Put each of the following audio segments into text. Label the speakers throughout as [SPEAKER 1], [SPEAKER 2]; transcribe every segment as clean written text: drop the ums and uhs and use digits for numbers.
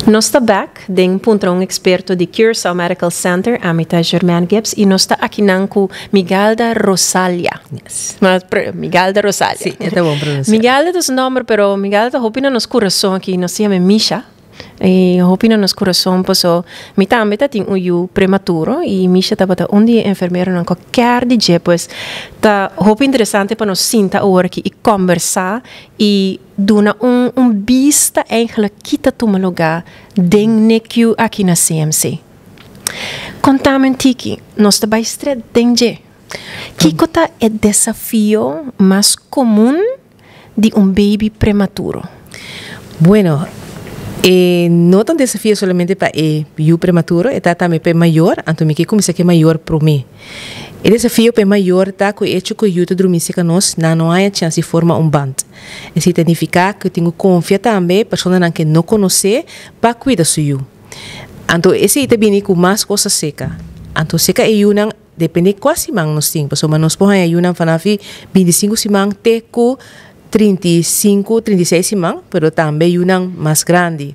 [SPEAKER 1] Nós estamos back, den punto experto de Curaçao Medical Center, Amita Germain Gibbs, e nós estamos aqui com Migalda Rosalia.
[SPEAKER 2] Yes.
[SPEAKER 1] Migalda Rosalia.
[SPEAKER 2] Sim, é bom pronunciar.
[SPEAKER 1] Migalda é o nome, mas Migalda, opina nos coração aqui, nós chamamos Misha. E opina nos coração, porque mi também tem um prematuro e Misha está dia enfermeira não qualquer dia, pois tá interessante para nós sentar agora aqui e conversar e dar vista eigenlijk kita toma lugar dentro aqui na CMC. Contame tiki, nós está estreito dentro. Que é o desafio mais comum de baby prematuro?
[SPEAKER 2] Bueno, no tan desafío solamente para eu prematuro, está também para maior, então me que começa que é maior para mim. O desafio para maior está com o hecho que eu te dormir se nós não há chance de formar band. Isso significa que eu tenho confiança também para pessoas que não conhecem para cuidar de eu. Então esse é também com mais coisas seca. Então seca é eu não depende quase mais nós temos, porque nós podemos eu não fazer 25 semanas até com 35, 36 semanas, pero também uma mais grande.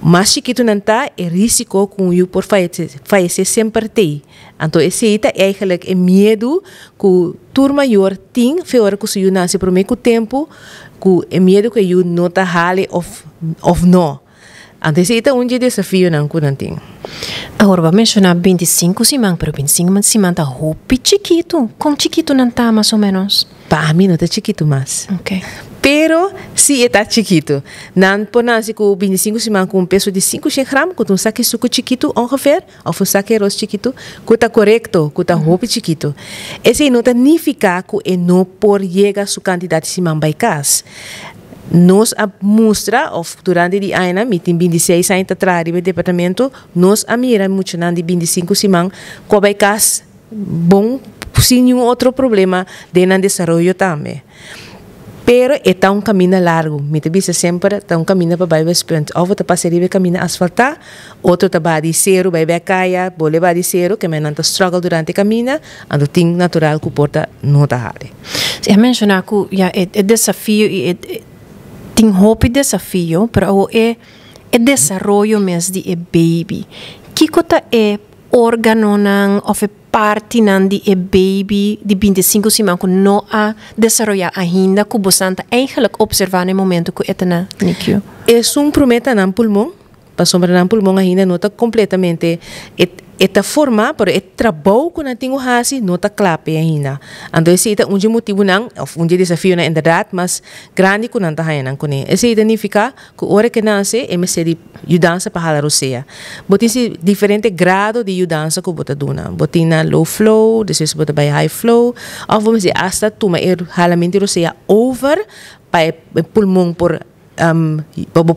[SPEAKER 2] Mais chiquito não está, é risco com eu por falecer sempre tem. Então, esse é eigenlijk medo que o tur maior tem, fora que o nasce por meio tempo, que é medo que eu não está hale of não. Então, esse é desafio que não tem.
[SPEAKER 1] Agora, vamos mencionar 25 semanas, pero 25 semanas está roupa chiquito. Com chiquito não está, mais ou menos?
[SPEAKER 2] Para mim não está chiquito mais.
[SPEAKER 1] Ok.
[SPEAKER 2] Pero, se está chiquito, não por nascer com 25 semanas com peso de 500 gramas, com saque suco chiquito, ongeveer, ou um saque arroz chiquito, que está correto, que está roupa chiquito. Esse não significa que não por chegar a sua quantidade de semanas by casa. Nós mostra, durante o ano, me tem 26 anos atrás no departamento, nós mira muito de 25 semanas, que vai casa bom, sem nenhum outro problema, dentro do desenvolvimento também. Pero é um caminho largo, me tem sempre é um caminho para baixo expandir. Ou você passa a caminho asfaltar, outro está de zero, vai caia, bole de zero, que não está struggle durante o caminho, então tem natural que porta não está hale.
[SPEAKER 1] Você mencionou que é desafio e tem hope desafio, pero é desenvolvimento mesmo de baby. Que coisa é órgano ou parte de baby de 25 semanas que não há desenvolvido ainda, que você está eigenlijk observar no momento que está na NICU?
[SPEAKER 2] É prometa no pulmão, para sombra no pulmão ainda não está completamente esta forma, pero trabalho que não tem o hasi não está claro ainda. Então esse é motivo não, ou desafio na verdade, mas grande que não está ainda com ele. Esse significa que hora que nasce é mais de ajudança para a roceia. Botem diferente grado de ajudança que bota duna. Botem na low flow, depois bota by high flow, ou vamos dizer hasta toma halamento roceia over para pulmão por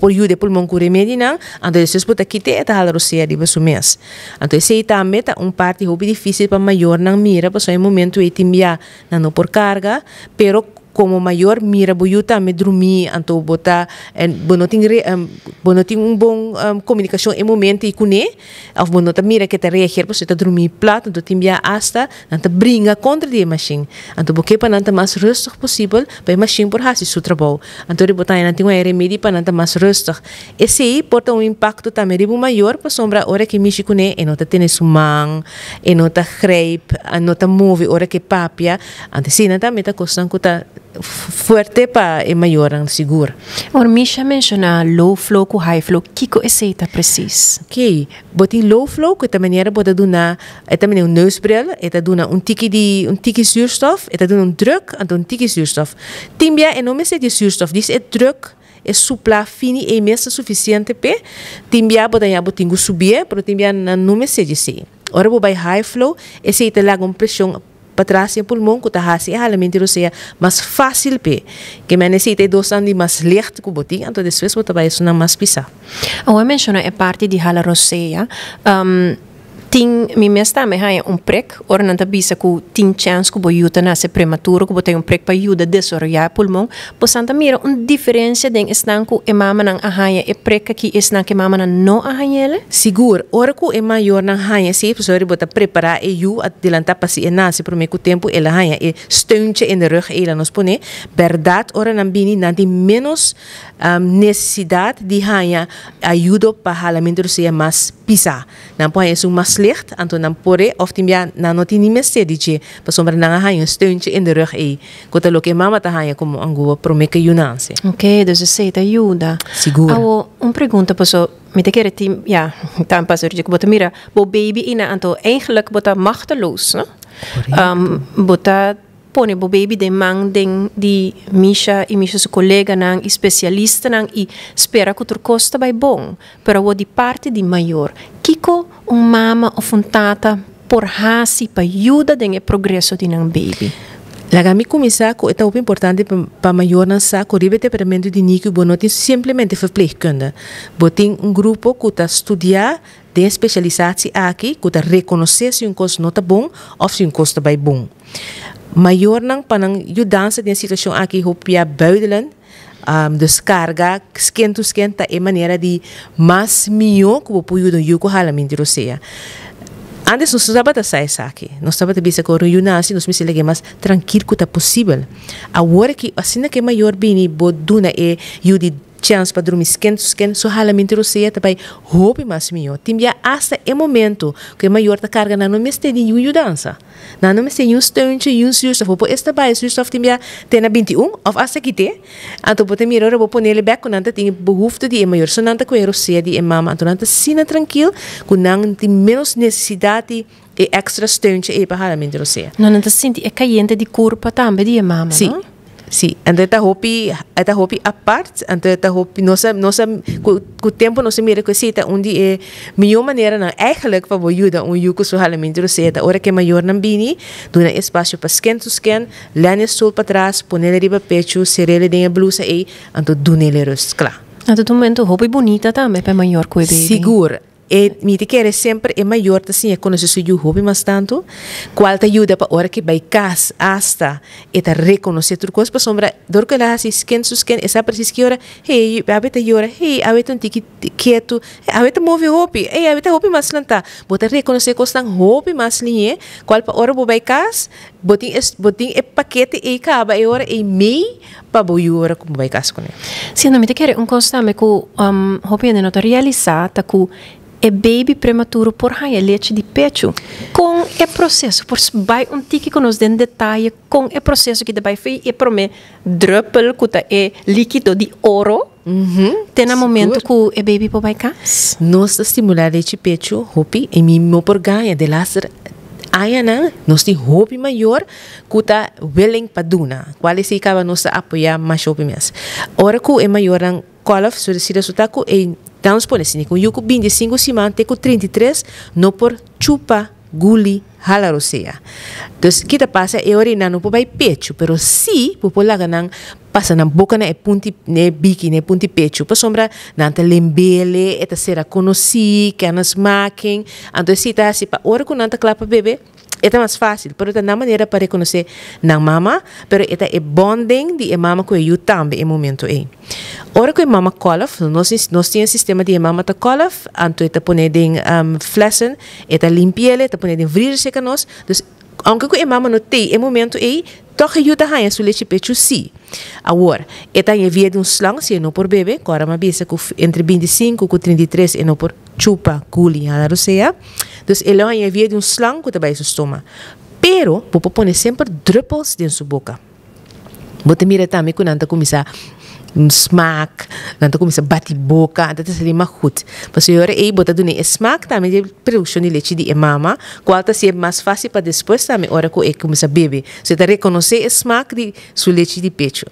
[SPEAKER 2] por ajuda pulmão com remédio não, então depois bota aqui te a roceia de baixo mês. Então esse também é parte muito difícil para maior não mira, porque em momento é timbia não por carga, pero como maior mira boiu também dormir, então botar bonoting bom comunicação em momento e cune, ou bonota mira que te reagir, porque está dormir plat, então timbia hasta, então brinca contra a machine, então porque para não mais rustig possível, para a machine por fazer seu trabalho, então botar não tem remédio para não mais rustig. Esse aí porta impacto também de maior, para sombra hora que mishi cune, e não tá tendo sumang, e não tá grape, não tá move hora que papia, então sim, não tá meta costando que tá forte para maior seguro.
[SPEAKER 1] Or Misha menciona low flow com high flow, kiko essa preciso.
[SPEAKER 2] Ok, botin low flow que maneira bota duna, também um neusbril, duna tiki zuurstof, duna druk, então tiki zuurstof. Timbia não me sei de zuurstof, diz druk é supla fini e mesa suficiente pe. Timbia botingo subir, pero timbia não me sei de si. Ora bo by high flow, esse te laga pressão para trás o pulmão que está assim, realmente roceia mais fácil pe, que me necessita dois anos mais licht que botin, então depois você vai isso mais pisar.
[SPEAKER 1] Eu menciono a parte de hala roceia, Ting mi mesta me haya prek, ora nanta bisa ku ting chance ku boyuta na se prematuro, ku botay prek pa yuda desarrollar pulmão, posanta mira diferença den estan ku mama nang ahaya prek ki estan ke mama nang no ahayele?
[SPEAKER 2] Seguro, ora ku maior nang haya se pessoa bota preparar yu adelanta pasi nasi por meio tempo ela haya steuntje in de rug ela nos pone, verdade ora nang bini nanti menos necessidade de haya ajuda para halamento se mais pisa. Não pode ser mais slecht, então não pode, of timbia não tem nem mais sede, para sombra não há um steuntje in de rug aí. Quando lo que mama tá há como angua promete yunanse.
[SPEAKER 1] Ok, dus você te ajuda.
[SPEAKER 2] Seguro.
[SPEAKER 1] Awo, pergunta paso, me te quer tim, ja, dan pas er bota mira, bo baby ina anto eigenlijk bota machteloos, no? Bota pone bo baby de mang ding di Misha e Misha su collega nang i specialista nang i spera que tur costa by bom, pero wo di parte di maior. Kiko mama of tata por hasi pa ajuda den progresso di nang baby.
[SPEAKER 2] Lagami começar com é tão importante para maior não sa com o departamento de nico bonoti simplesmente verpleegkunde. Botin grupo que está estudar de especializatie aqui, que está reconhecer se costo não tá bom ou se costo tá bom. Maior não para não ajudança de situação aqui hopia buitenland. Descarga scan to scan tá é maneira de mais melhor que o apoio do yuko halamento roseia. Antes nós estava a sair aqui, nós estava a ver se a reunião nós me selege mais tranquilo que tá possível. Agora que assim que maior bem boduna é yudi chance para dormir scan so halamento roseia também hope mais melhor. Timbia hasta é momento que maior tá carga na não me está de ajudança. Na não me está steuntje zuurstof op esta bij zuurstof timbia tena 21 of hasta que te. Anto pote mirar op ponele back con anta tem behoefte die maior so nanta ko roseia die mama anto nanta sina tranquilo com não tem menos necessidade e extra steuntje e para halamento roseia.
[SPEAKER 1] Não nanta senti é caiente de corpo também die mama,
[SPEAKER 2] sim.
[SPEAKER 1] No?
[SPEAKER 2] Sim, então está hopi a parte, então está hopi nossa com o tempo nossa mira que se tá onde é melhor maneira não eigenlijk para ajuda yuko so halamento roseta, ora que maior não bini, dona espaço para scan to scan, lane sol para trás, poner riba pecho, serele de blusa aí, então dona ele rust, claro.
[SPEAKER 1] Então tu momento hopi bonita também para maior que baby.
[SPEAKER 2] Seguro. E me te quer sempre é maior assim é quando se suju hobby mais tanto qual te ajuda para hora que vai casa hasta e te reconhecer tu coisa para sombra dor que lá se scan essa precisa que hora hey abeta hora hey abeta um tiki quieto abeta move hobby hey abeta hobby mais lenta bota reconhecer coisa tão hobby mais linha qual para hora vai casa botin é paquete e acaba e hora e mei para boa hora como vai casa com ele.
[SPEAKER 1] Sim, não me te quer coisa me que hobby ainda não está realizada que é baby prematuro por haya leite de pecho com o processo por vai tiki que nos den detalhe com o processo que vai fazer é para me druppel que é líquido de ouro tem no momento que o baby por vai cas
[SPEAKER 2] nós estimular leite pecho hopi e mimo por ganha de laser ayana nós tem hopi maior que tá willing para duna qual é se acaba nós apoiar mais hopi mais ora que é maior ang colof so se resulta que é Damos por assim, com yuko 25 semana, com 33, não por chupa, guli, halarosea. Então, kita passa é orina no vai pecho, pero si, populaga nang passa na boca na punti ne biki ne punti pecho, pa sombra nanta lembele, eta será conheci, que anas making, então si tá assim, pa ora com nanta clapa bebê, é mais fácil, pero é na maneira para reconhecer na mama, pero é bonding de mama com eu também em momento aí. Ora que mama colof, nós temos sistema de mama ta colof, anto é poner den flessen, é limpiele, é poner den vrir seca nós, dus aunque que mama não tem em momento aí, toch ajuda a su leite pecho sim. Agora, é via de slang, se não por bebê, agora uma bisa entre 25 e 33 e não por chupa, guli, a roseia. Dus ele é via de slang que trabalha seu estômago. Pero, pode pôr sempre druppels dentro sua boca. Você mira também quando anda começar smaak, anda começar bater boca, anda seria mais goed. Mas eu aí bota do smaak também de produção de leite de mama, qual tá ser mais fácil para depois também hora que eu começar a beber. Você tá reconhecer smaak de sua leite de pecho.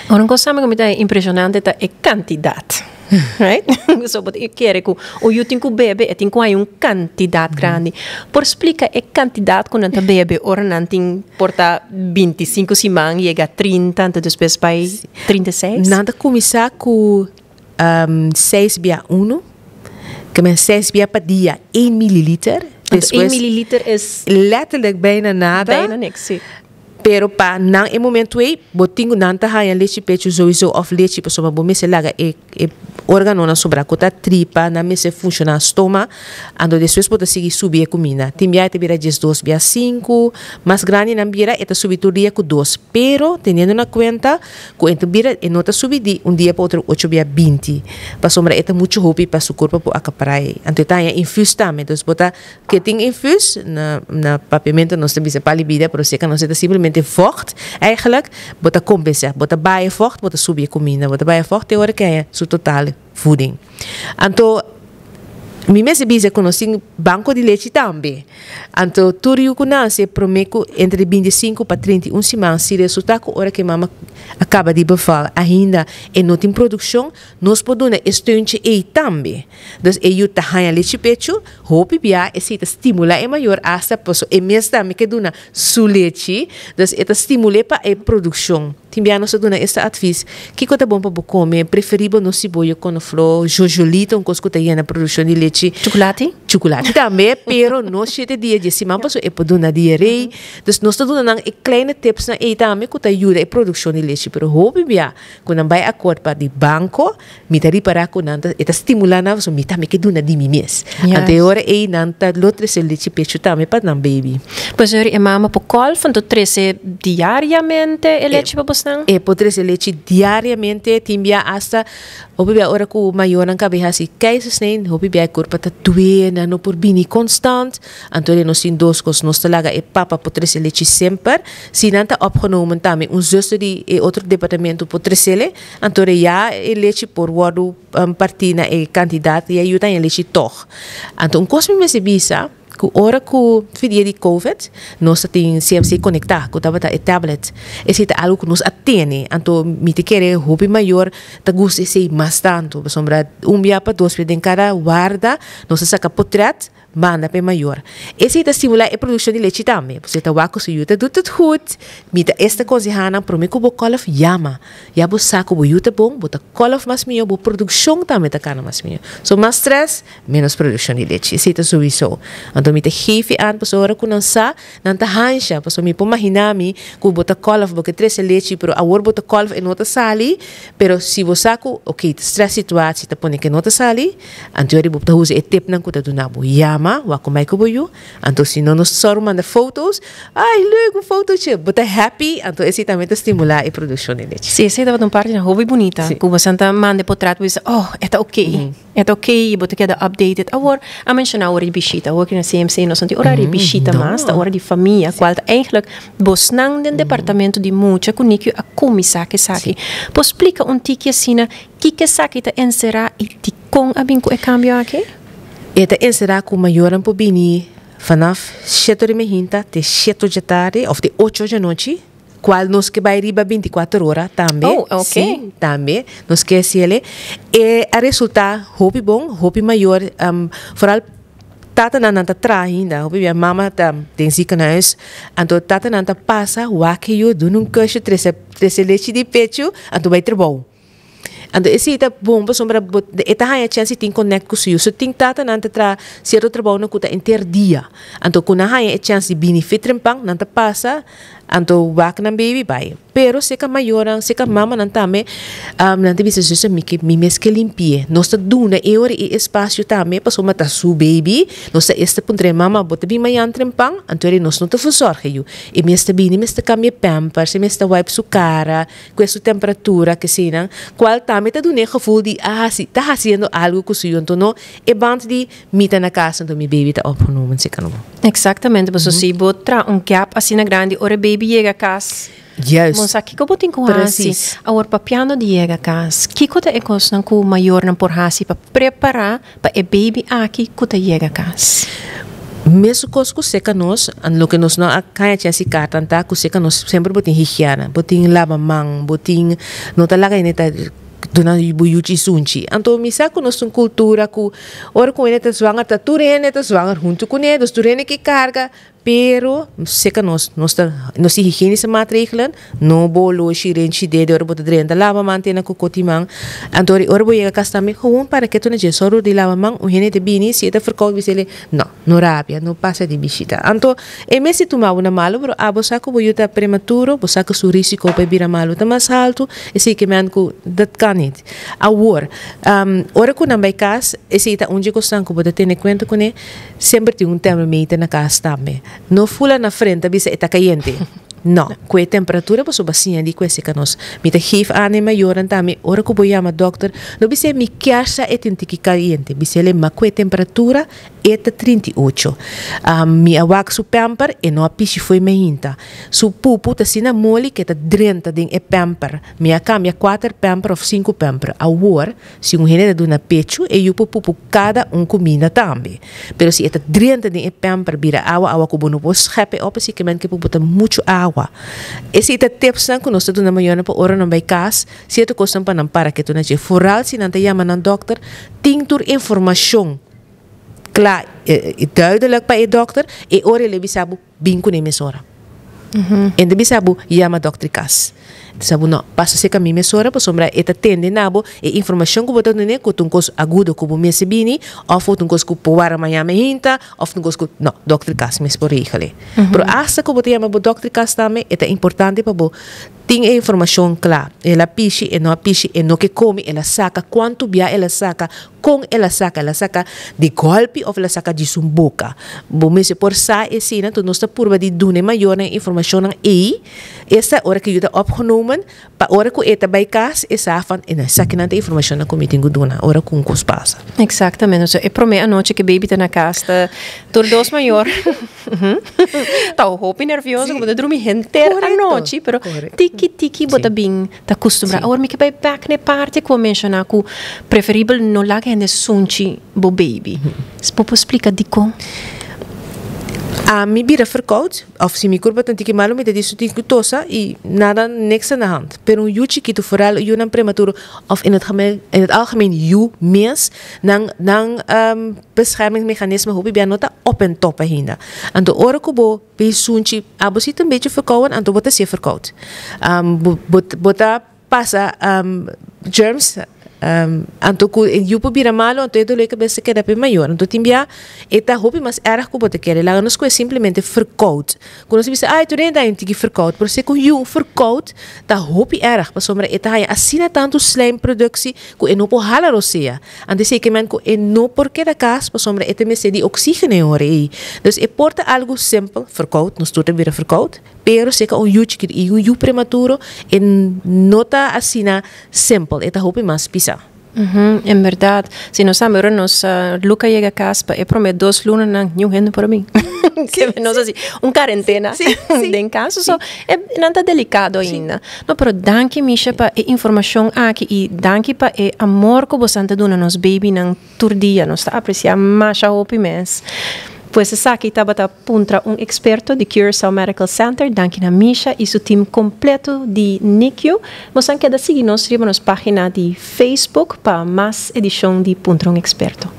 [SPEAKER 1] Uma coisa que me dá impressionante é a quantidade. Right? So, but eu quero que o eu tenho que beber, eu tenho que ter uma quantidade grande. Por explicar a quantidade que não bebe, ora não tem porta 25 semanas, chega a 30, então depois vai 36.
[SPEAKER 2] Nada começar com 6 via 1, que é 6 via para dia 1 mililiter.
[SPEAKER 1] 1 milliliter is
[SPEAKER 2] letterlijk bijna nada.
[SPEAKER 1] bijna niks, sim.
[SPEAKER 2] Pero pa nang e momento aí, botingo nanta ha yan leche pecho sowieso of leche pa soma bomise laga e órgano na sobra kota tripa na me se funciona stoma ando después bota sigi subir e comida. Timbia te bira 2 bia 5, mas grande na bira eta subir tu dia ku 2. Pero teniendo na cuenta ku ento bira e nota subir di un dia pa outro 8 bia 20. Pa sombra eta mucho hopi pa su corpo po acaparai. Anto eta ya infus tame, dus bota que ting infus na papimento no se bisa pali bida, pero seca no se simplesmente vocht eigenlijk bota compensa bota baie vocht bota subir comida bota baie vocht teórica é su totale voeding. Anto mi mese bisa conoscing banco de leite também. Anto turiu kuna se promeco entre 25 para 31 semanas se resulta com hora que mama acaba de beval ainda e não tem produção nós podemos estudar e também. Dus e you tahanha leite pecho hope bia e se estimula é maior hasta posso e mesmo também que duna su leite dus eta stimule pa e produção. Timbia nós duna esta advies que coisa bom para comer preferível no cibollo com flor jojolito com coisa que na produção de leite chocolate também, pero no 7 dias de semana passo e pode na diarreia. Dus nós estamos dando kleine tips na e também que ajuda a produção de leite, pero hope bia quando vai acordo para de banco, me tá reparar com nanta eta stimulando, so me também que duna de mimes. Até hora e nanta lotre se leite pecho também para nan baby.
[SPEAKER 1] Pois a mama po col fanto 13 diariamente e leite para bostan?
[SPEAKER 2] E po 13 leite diariamente, timbia hasta hope bia ora ku maior ang kabeha si keizersnee, hope bia corpo ta 2 na no por bini constant. Antore nos in 2 kos nos talaga e papa po 13 leite sempre. Sinanta opgenomen também un zuster die e outro departamento po 13 antore ja e leite por wadu partina e candidato e ajuda em leite toch. Anto un kos me se bisa ku ora ku video di COVID nós tem CMC conectar ku tava e tablet esse tá algo que nos atene anto me te querer hobby maior ta gusta sei mais tanto sombra dia para 2 vezes em cada guarda nós saca portrait manda pe maior esse tá estimular a produção de leite também você tá waco se yuta do tudo goed me tá esta coisa hana promeco bo colof yama ya bo saco bo yuta bom bota colof mas mio bo produção também tá cana mas mio so mais stress menos produção de leite esse tá sowieso anto me te gefe aan pas ora ku sa nan ta hansha pas me pomahinami ku bota colof bo que 13 leite pero a bota colof e nota sali pero si bo saco okay stress situatie tá pone que nota sali anto ri bo tá use e tip nan ku tá dunabo yama wako mai ko boyo anto si no nos sor manda fotos ai leuk foto che but happy anto esse também estimula a produção de leite
[SPEAKER 1] sim esse dava parte na hobby bonita como santa manda portrait bisa oh eta okay eta okay bote queda updated agora a mencionar hora de bichita hoor na CMC nós não hora de bichita mas da hora de família qual eigenlijk bosnang den departamento de mucha kunikyo a komisa que saki pos explica tique assim que saki ta encerrar e tikong abin ko e cambio aqui.
[SPEAKER 2] Eta encerrar com maior um pobini vanaf 7 de manhã até 7 de tarde of de 8 de noite qual nos que vai riba 24 horas também sim também nos que se ele e a resultar hopi bom hopi maior vooral tata nanta tra ainda hopi minha mama tem zica na huis anto tata nanta passa wake eu do num caixa 13 leite de pecho anto vai trabalhar. Ando esse ita bomba sombra eta hanya chance tin connect ku suyo so tin tata nanta tra certo trabalho na kuta interdia anto kuna hanya chance de benefit rempang nanta passa anto wak nan baby bai pero se ka mayoran se ka mama nanta me nanta bisa so mi mes que limpie nós ta duna e ora e espaço também passou mata su baby nós este puntre mama bota bi mayan trempang anto eri nós não te forsorge you e mesta bini mesta cambia pampers e mesta wipe su cara com essa temperatura que sina qual também ta duna gevoel di si ta haciendo algo com su então no e band di mita na casa então mi baby ta opgenomen se kan
[SPEAKER 1] exatamente pues si botra un gap assim na grande ora baby chega a casa.
[SPEAKER 2] Juist.
[SPEAKER 1] Monsa kiko botin ko hasi. Awar papiano di chega a casa. Kiko ta ekos nang ku maior nang por hasi pa prepara pa e baby aqui ku ta chega a casa.
[SPEAKER 2] Mesmo coisas que seca nós, lo que nós não acaya tinha se carta, tá? Que seca nós sempre botin higiene, botin lava mão, botin não tá lá que neta dona buyuchi sunchi. Anto misa ko nós cultura ku ora com ele tá zwanger tá turene tá zwanger junto com ele, dos turene que carga pero sei que nós higiênica maatregelen, no bolo, xirenchi, de ora bota drenta, lava mantena com cotimang, antori ora boiega castame, gewoon para que tu não soro de lava mang, o hene te bini, se te verkoud bisele, no rabia, no passa de bichita. Anto, e messi tu mau na malo, pero abo saco boiuta prematuro, bo saco su risiko pa bira malo, ta mas alto, e sei que man ko, dat kan niet. Awor, ora ko na bij kas, e sei ta onde ko sanko, bo da tene kwento ko ne, sempre tem termometer na casa também. Não fula na frente, bisa está caliente. Não, com a temperatura, você bacia de coisa que nós me te give aan maior também. Ora que vou chamar doctor, não bisa me casa é que caliente, bisa le ma com a temperatura é 38. Me awak su pamper e não a pichi foi me hinta. Su pupu ta sina moli que ta drenta ding e pamper. Me a cambia 4 pamper of 5 pamper. Awor, se um genere do na pecho e eu pupu cada comida também. Pero se eta drenta ding e pamper bira awa ko bono pos schepe op se que men que pupu ta muito água. Esse é o tempo que nós estamos na manhã para hora não vai casa, se é coisa para que tu não te foral se não te chama na doctor, tem tur informação claro, duidelijk para o doctor e ora ele bisabu binco nem mesora. En de bisabu chama doctor cas. Sabu não, passa se caminho mesora para sombra eta tende nabo e informação que botar nele que tu cos agudo que o mês bini, ou tu cos que poar amanhã me hinta, ou tu cos que não, doctor cas mes por regale. Pero hasta que botar chama doctor cas também é importante para bo tem a informação clara. Ela piche e não a piche e não que come, ela saca quanto bia ela saca, com ela saca de golpe ou ela saca de sua boca. Bom, mas por sa e sina, tu não está por de dune maior na informação e essa hora que eu está opgenomen, pa hora que eta bij kas e safan e na saca na informação na comité duna, hora com cos passa.
[SPEAKER 1] Exatamente. E para mim a noite que baby tá na casa, tur dos maior. Tá o hopi nervioso, como de dormir inteira a noite, pero tiki bota bem tá acostumado. Agora me que vai back ne parte que eu mencionar que preferível não lá que ande sunchi bo baby. Se posso explicar dico?
[SPEAKER 2] Me bira verkoud, of se me curva tanto que malo me te disso tinha tosa e nada niks aan de hand. Pero um ju chiquito vooral ju nan prematuro of in het algemeen ju mens nang beschermingsmechanisme hoe bij nota op en top ainda. En de ora kubo bij sunchi abo zit een beetje verkouden en to bota se verkoud. Bota passa germs anto ku yupo bira malo anto edo leka beste que dape maior anto timbia eta hopi mas erg ku bote kere la nos ku simplesmente verkoud quando se bisa ai tu nem daí tiki verkoud por se ku you verkoud ta hopi erg pa sombra eta hai assina tanto slijmproduksie ku enopo hala rosea ante se que men ku eno porque da cas pa sombra eta me se di oxigene ore dus e porta algo simpel verkoud nos tuta bira verkoud pero se ka o you chiquito e you prematuro en nota assina simple eta hopi mas pisa.
[SPEAKER 1] En verdade, se nós sabemos, Luca chega a casa e promete 2 lunas na new hand para mim. Que nós assim, quarentena em casa, so é nada delicado ainda. Não, pero danke Misha para a informação aqui e danke para o amor que você está dando nos baby nang turdia, nós está apreciando mais a hopi mes. Pues aqui estava puntra experto de Curaçao Medical Center, danke na Misha e seu time completo de NICU. Você quer seguir nos página de Facebook para mais edição de Puntra Experto.